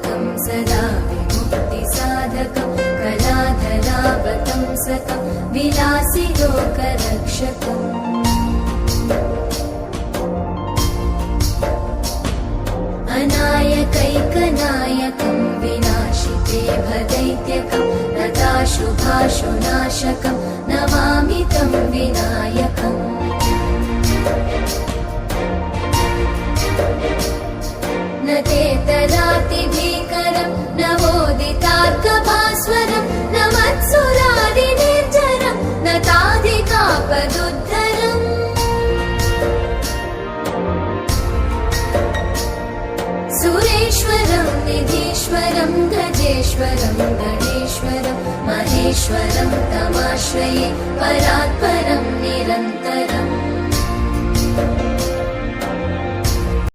कलाधारावतारकं सदा विमुक्तिसाधकं कलाधरावतंसकं विलासि लोकरक्षकम् अनायकैकनायकं विनाशिते भदैत्यकं लताशुभाशुनाशकं नमामि तं विनायकम् न ते तरातिभीकरं नवोदितार्कभास्वरं न मत्सुरादिनिर्झरं न ताधिकापदुद्धरम् सुरेश्वरं निधीश्वरं गजेश्वरं गणेश्वरं महेश्वरं तमाश्रये परात्परं निरन्तरम्